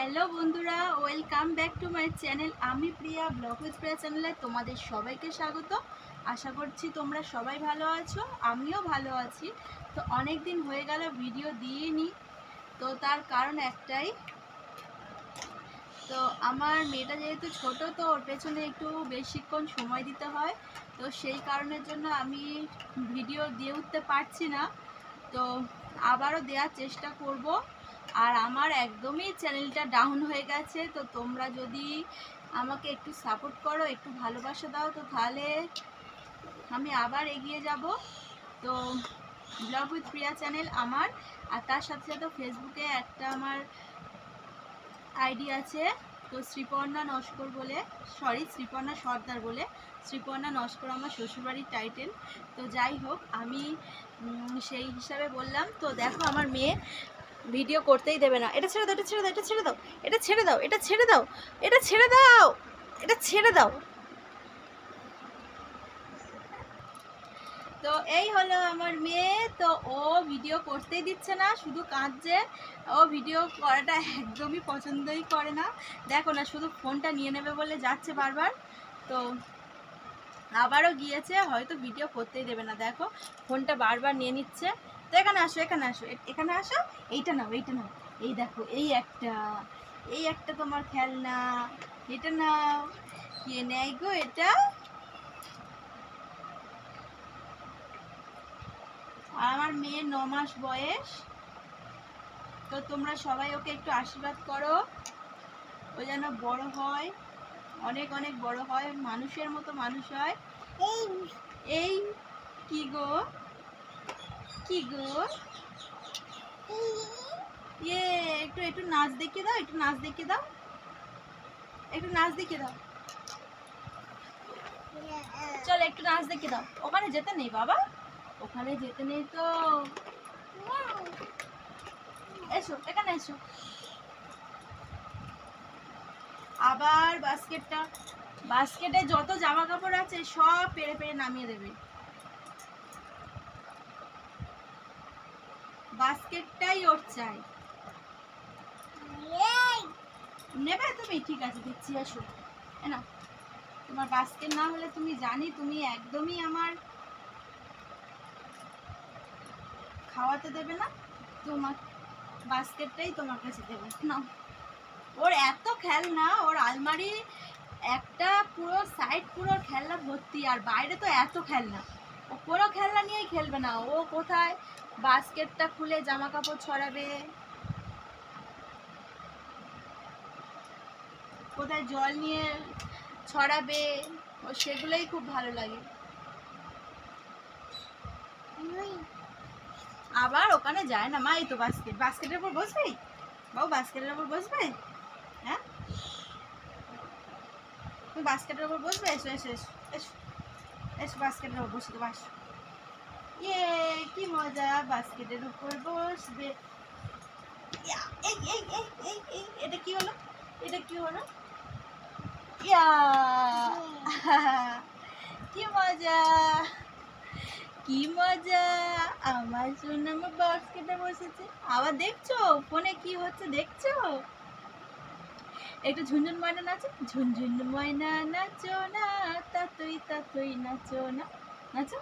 Hello বন্ধুরা, welcome back to my channel. আমি প্রিয়া, blog with প্রিয়া চ্যানেলে তোমাদের সবাইকে স্বাগত। আশা করছি তোমরা সবাই ভালো আছো, আমিও ভালো আছি। তো অনেক দিন হয়ে গেল ভিডিও দিইনি, তো তার কারণ একটাই, তো আমার মেয়েটা যেহেতু ছোট, তো ওর পেছনে একটু বেশিক্ষণ সময় দিতে হয়, তো সেই কারণের জন্য আমি ভিডিও দিয়ে উঠতে পারছি না। তো আবারও দেওয়ার চেষ্টা করব। আর আমার একদমই চ্যানেলটা ডাউন হয়ে গেছে, তো তোমরা যদি আমাকে একটু সাপোর্ট করো, একটু ভালোবাসা দাও, তো তাহলে আমি আবার এগিয়ে যাব। তো ব্লগ উইথ প্রিয়া চ্যানেল আমার, আর তার সাথে সাথে ফেসবুকে একটা আমার আইডি আছে, তো শ্রীপর্ণা নস্কর বলে, শ্রীপর্ণা সর্দার বলে। শ্রীপর্ণা নস্কর আমার শ্বশুরবাড়ির টাইটেল। তো যাই হোক, আমি সেই হিসাবে বললাম। তো দেখো, আমার মেয়ে ভিডিও করতেই দেবে না। এটা ছেড়ে দাও, এটা ছেড়ে দাও, এটা ছেড়ে দাও, এটা ছেড়ে দাও, এটা ছেড়ে দাও, এটা ছেড়ে দাও, এটা ছেড়ে দাও। তো এই হলো আমার মেয়ে। তো ও ভিডিও করতেই দিচ্ছে না, শুধু কাঁদছে। ও ভিডিও করাটা একদমই পছন্দই করে না। দেখো না, শুধু ফোনটা নিয়ে নেবে বলে যাচ্ছে বারবার। তো আবারও গিয়েছে, হয়তো ভিডিও করতেই দেবে না। দেখো, ফোনটা বারবার নিয়ে নিচ্ছে। তো এখানে আসো, এখানে আসো, এখানে আসো। এইটা নাও, এইটা নাও। এই দেখো, এই একটা তোমার খেলনা। এটা নাও। কে নেয় গো এটা? আমার মেয়ের 9 মাস বয়স। তো তোমরা সবাই ওকে একটু আশীর্বাদ করো, ও যেন বড় হয়, অনেক অনেক বড় হয়, মানুষের মতো মানুষ হয়। এই কি গো, কি গো? ইয়ে, একটু একটু নাচ দেখিয়ে দাও, একটু নাচ দেখিয়ে দাও, একটু নাচ দেখিয়ে দাও। চল, একটু নাচ দেখিয়ে দাও। ওখানে যেতে নেই বাবা, ওখানে যেতে নেই তো। এসো, এখানে এসো। আবার বাস্কেটে যত জামা কাপড় আছে সব পেরে পেরে নামিয়ে দেবে। বাস্কেটটাই ওর চাই। নেবে তুমি? ঠিক আছে, দিচ্ছি, আসো। না, তোমার বাস্কেট না হলে তুমি জানি তুমি একদমই আমার খাওয়াতে দেবে না। তোমার বাস্কেটটাই তোমার কাছে দেবে না। ওর এত খেলনা, ওর আলমারি একটা পুরো সাইড পুরো খেলনা ভর্তি, আর বাইরে তো এত খেলনা। ও কোনো খেলনা নিয়েই খেলবে না। ও কোথায় বাস্কেটটা খুলে জামা কাপড় ছড়াবে, কোথায় জল নিয়ে ছড়াবে, ও সেগুলোই খুব ভালো লাগে। আবার ওখানে যায় না মা। এই তো বাস্কেটের উপর বসবে বাবু, বাস্কেটের উপর বসবে। হ্যাঁ, তুমি বাস্কেটের উপর বসবে। এসো এসো এসো এসো এসো, বাস্কেটের উপর বসে তো বাস। ইয়ে, কি মজা, বাস্কেটের উপর বসবে। এই এই এই এই এই, এটা কি হলো, এটা কি হলো? ইয়া, কি মজা, কি মজা। আমার সোনা আমার বাস্কেটে বসেছে। আবার দেখছো ফোনে কি হচ্ছে, দেখছো? একটু ঝুনঝুন ময়না নাচো, ঝুনঝুন ময়না নাচো না, তাতই তাতই নাচো না, নাচো।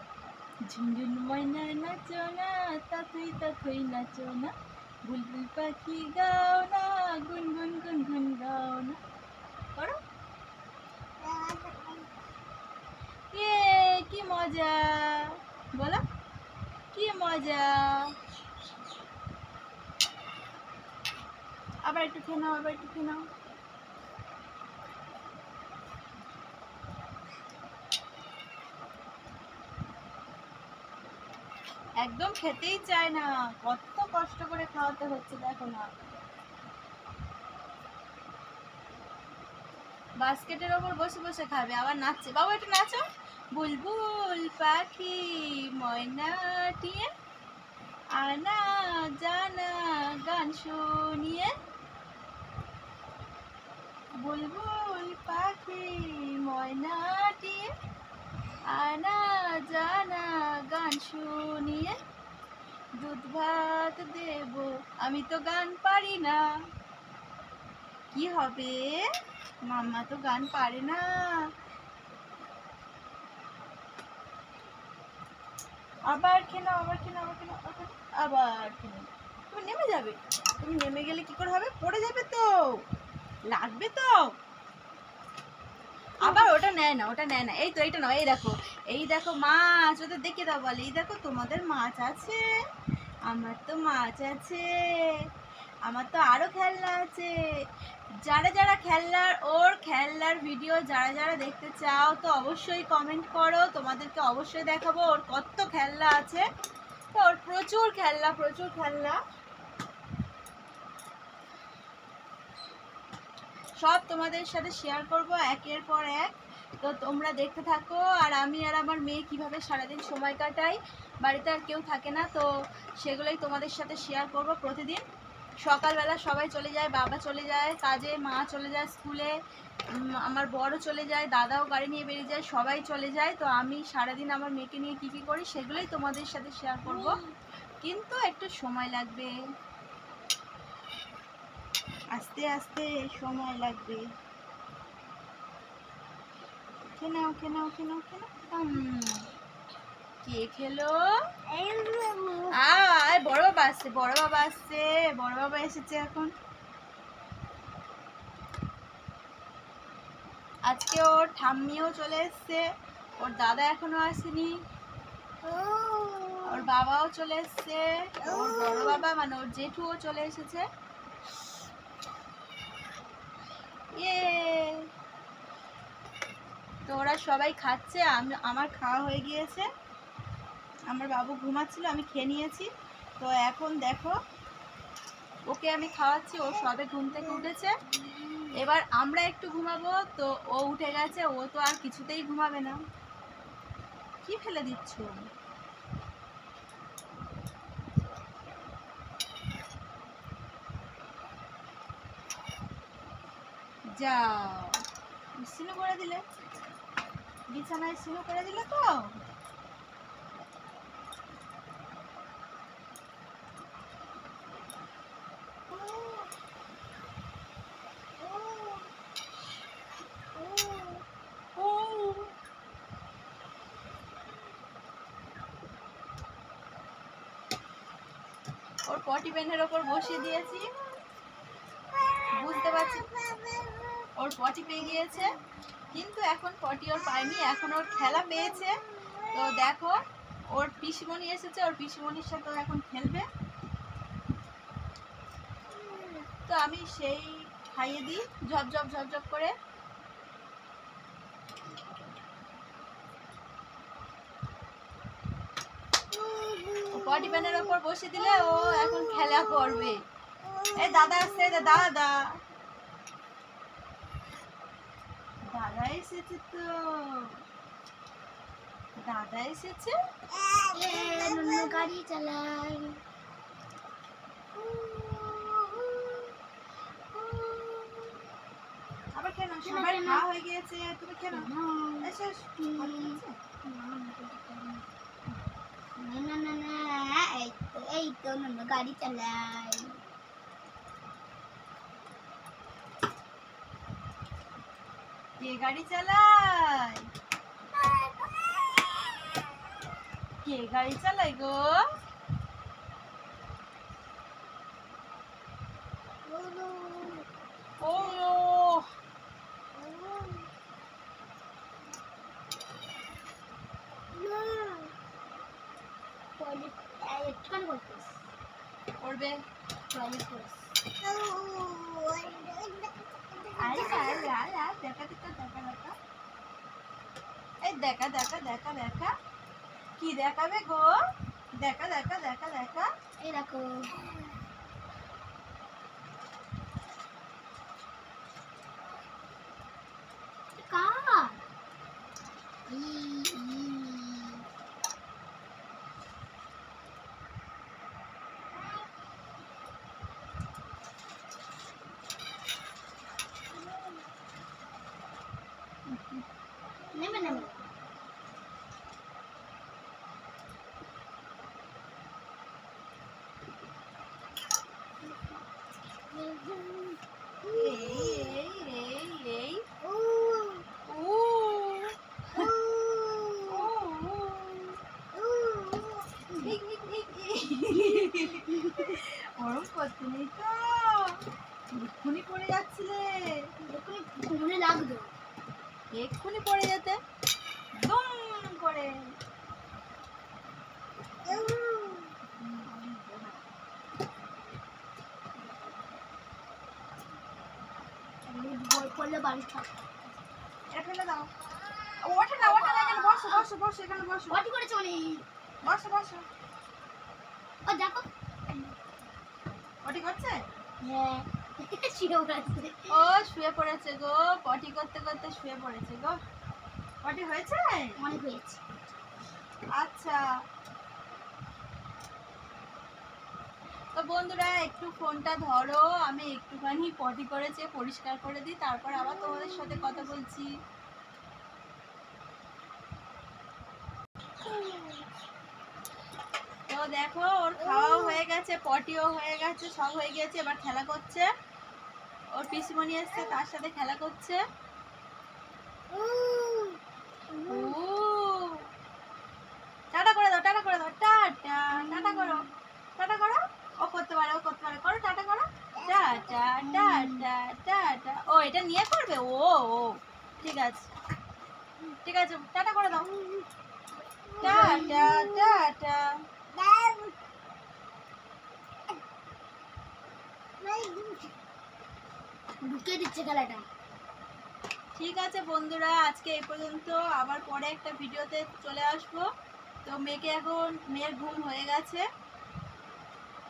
ঝুনঝুন ময়না নাচো না, তাতই তাতই নাচো না, বুলবুল পাখি গাও না, গুনগুন গুনগুন গাও না। করো। ইয়ে, কি মজা, বলো, কি মজা। আবার একটু খেয়ে নাও, আবার একটু খেয়ে নাও। একদম খেতেই চায় না, কত কষ্ট করে খাওয়াতে হচ্ছে, দেখো না। বাস্কেটের ওপর বসে বসে খাবে, আবার নাচছে। বাবা একটু নাচো। বুলবুল পাখি ময়নাটিয়ে আনা জানা গান শুনিয়ে, বুলবুল পাখি ময়নাটিয়ে আনা জানা গান শুনিয়ে, দুধ ভাত দেব, আমি তো গান পারি না। কি হবে? মাম্মা তো গান পারে না। আবার খেলো, আবার খেলো, আবার খেলো, আবার খেলো। তুমি নেমে যাবে। তুমি নেমে গেলে কি করে হবে? পড়ে যাবে তো, লাগবে তো। আবার ওটা নেয় না, ওটা নেয় না। এই তো এইটা নাও, এই দেখো মাছ। ওদের দেখে দাও, বলে এই দেখো তোমাদের মাছ আছে, আমার তো মাছ আছে, আমার তো আরো খেলনা আছে। যারা যারা খেলনার ভিডিও যারা যারা দেখতে চাও তো অবশ্যই কমেন্ট করো, তোমাদেরকে অবশ্যই দেখাবো ওর কত খেলনা আছে। তো ওর প্রচুর খেলনা, প্রচুর খেলনা, সব তোমাদের সাথে শেয়ার করব একের পর এক। তো তোমরা দেখতে থাকো। আর আমি আর আমার মেয়ে কিভাবে সারাদিন সময় কাটাই, বাড়িতে আর কেউ থাকে না, তো সেগুলোই তোমাদের সাথে শেয়ার করব প্রতিদিন। সকালবেলা সবাই চলে যায়, বাবা চলে যায় কাজে, মা চলে যায় স্কুলে, আমার বড় চলে যায়, দাদাও গাড়ি নিয়ে বেরিয়ে যায়, সবাই চলে যায়। তো আমি সারাদিন আমার মেয়েকে নিয়ে কী কী করি সেগুলোই তোমাদের সাথে শেয়ার করব, কিন্তু একটু সময় লাগবে, আস্তে আস্তে সময় লাগবে। খেনাও খেনাও খেনাও খেনাও। কে খেলো? আয়, বড় বাবা আসছে, বড় বাবা আসছে, বড় বাবা এসেছে এখন। আজকে ওর ঠাম্মিও চলে এসছে, ওর দাদা এখনো আসেনি, ওর বাবাও চলে এসছে, ওর বড় বাবা মানে ওর জেঠুও চলে এসেছে। ইয়ে, তো ওরা সবাই খাচ্ছে, আমার খাওয়া হয়ে গিয়েছে। আমার বাবু ঘুমাচ্ছিল, আমি খেয়ে নিয়েছি। তো এখন দেখো ওকে আমি খাওয়াচ্ছি, ও সবে ঘুম থেকে উঠেছে। এবার আমরা একটু ঘুমাবো, তো ও উঠে গেছে, ও তো আর কিছুতেই ঘুমাবে না। কি ফেলে দিচ্ছ? যাও, সিনু করে দিলে, বিছানায় সিনু করে দিলে তো। ওর পটি পেনের ওপর বসিয়ে দিয়েছি, বুঝতে পারছি ওর পটি পেয়ে গিয়েছে, কিন্তু এখন পটি ওর পায়নি, এখন ওর খেলা পেয়েছে। তো দেখো ওর পিসিমণি এসেছে, ওর পিসিমণির সাথে এখন খেলবে। তো আমি সেই খাইয়ে দিই ঝপঝপ ঝপঝপ করে। পটি প্যানের ওপর বসে দিলে ও এখন খেলা করবে। এই দাদা আসছে, দাদা দাদা এসেছে, তো দাদা এসেছে। গাড়ি চালাই, আবার কেন? সবাই খাওয়া হয়ে গিয়েছে, তুমি কেন? এই তো গাড়ি চালাই। কে গাড়ি চালায়? কে গাড়ি চালায় গো? ও করবে। দেখা দেখা দেখা দেখা, কি দেখাবে গো? দেখা দেখা দেখা দেখা, এই দেখো কার নেমে নেমে গরম করতে নেই তো, এক্ষুনি পড়ে যাচ্ছিলে, এক্ষুনি ঘুমনে লাগতো। এক্ষুনি পড়ে যেতে দুম করে। বই পড়লে বাড়ি থাক। এটা ফেলে দাও। ওঠে না, ওঠে না, এখানে বসো বসো বসো, এখানে বসো পটি করেছে অনেক। বসো বসো। ও দেখো। পটি করছে? হ্যাঁ শুয়ে পড়েছে। ও শুয়ে পড়েছে গো, পটি করতে করতে শুয়ে পড়েছে গো। পটি হয়েছে? অনেক হয়েছে। আচ্ছা, তো বন্ধুরা একটু ফোনটা ধরো, আমি একটুখানি পটি করেছে পরিষ্কার করে দিই, তারপর আবার তোমাদের সাথে কথা বলছি। তো দেখো ওর খাওয়াও হয়ে গেছে, পটিও হয়ে গেছে, সব হয়ে গেছে, এবার খেলা করছে। ওর পিসিমণি এসছে, তার সাথে খেলা করছে। ও টাটা করে দাও, টাটা করে দাও, টাটা, টাটা করো, টাটা করো। ও করতে পারে, ও করতে পারে, করো টাটা করো, টাটা টাটা টাটা। ও এটা নিয়ে করবে, ও ও ঠিক আছে, ঠিক আছে, টাটা করে দাও, টাটা টাটা। ঢুকিয়ে দিচ্ছে খেলাটা। ঠিক আছে বন্ধুরা, আজকে এই পর্যন্ত, আবার পরে একটা ভিডিওতে চলে আসবো। তো মেয়ের ঘুম হয়ে গেছে,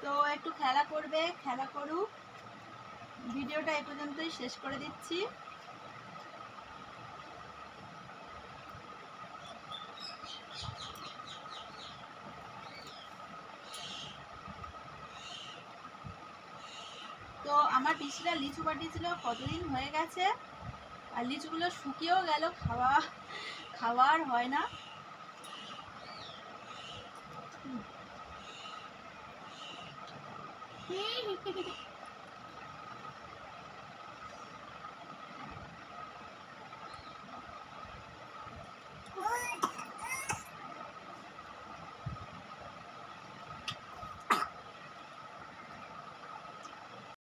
তো একটু খেলা করবে, খেলা করুক। ভিডিওটা এই পর্যন্তই শেষ করে দিচ্ছি। তো আমার পিসিরা লিচু পাঠিয়েছিল, কতদিন হয়ে গেছে, আর লিচুগুলো শুকিয়েও গেল, খাওয়ার হয় না।